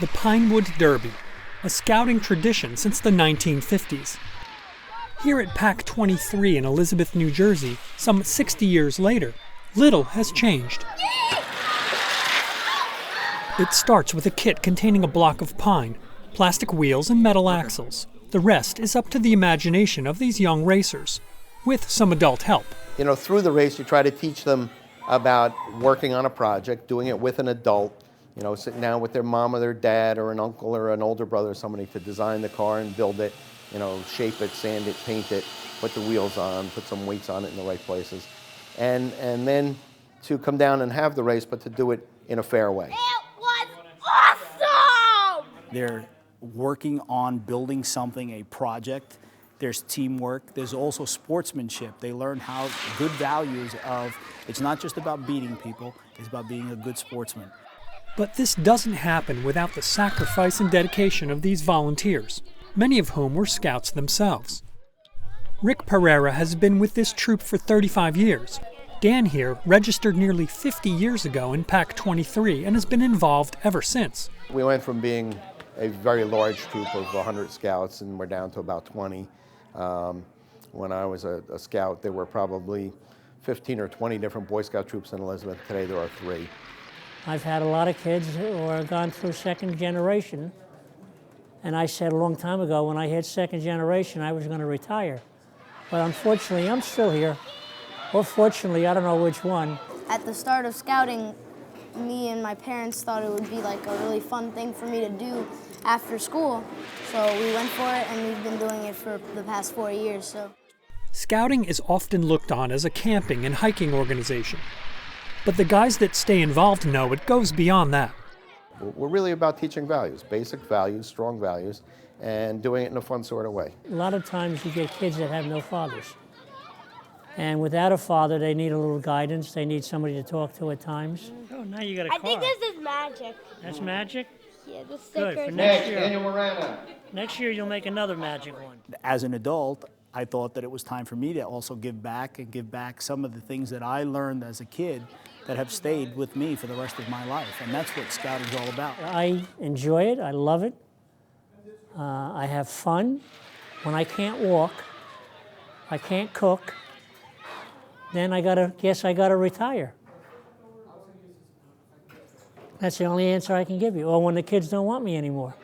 The Pinewood Derby, a scouting tradition since the 1950s. Here at Pack 23 in Elizabeth, New Jersey, some 60 years later, little has changed. It starts with a kit containing a block of pine, plastic wheels, and metal axles. The rest is up to the imagination of these young racers, with some adult help. You know, through the race, you try to teach them about working on a project, doing it with an adult, you know, sitting down with their mom or their dad or an uncle or an older brother or somebody to design the car and build it, you know, shape it, sand it, paint it, put the wheels on, put some weights on it in the right places. And then to come down and have the race, but to do it in a fair way. It was awesome! They're working on building something, a project. There's teamwork. There's also sportsmanship. They learn how good values of, it's not just about beating people, it's about being a good sportsman. But this doesn't happen without the sacrifice and dedication of these volunteers, many of whom were scouts themselves. Rick Pereira has been with this troop for 35 years. Dan here registered nearly 50 years ago in Pack 23 and has been involved ever since. We went from being a very large troop of 100 scouts and we're down to about 20. When I was a scout, there were probably 15 or 20 different Boy Scout troops in Elizabeth. Today there are 3. I've had a lot of kids who are gone through second generation, and I said a long time ago when I hit second generation I was going to retire. But unfortunately I'm still here. Or fortunately, I don't know which one. At the start of scouting, me and my parents thought it would be like a really fun thing for me to do after school. So we went for it, and we've been doing it for the past 4 years. So. Scouting is often looked on as a camping and hiking organization. But the guys that stay involved know it goes beyond that. We're really about teaching values, basic values, strong values, and doing it in a fun sort of way. A lot of times you get kids that have no fathers. And without a father, they need a little guidance. They need somebody to talk to at times. Oh, now you got a car. I think this is magic. That's magic? Yeah, the sticker. Good, for next year you'll make another magic one. As an adult, I thought that it was time for me to also give back and give back some of the things that I learned as a kid that have stayed with me for the rest of my life. And that's what scouting is all about. I enjoy it. I love it. I have fun. When I can't walk, I can't cook, then I gotta retire. That's the only answer I can give you. Or when the kids don't want me anymore.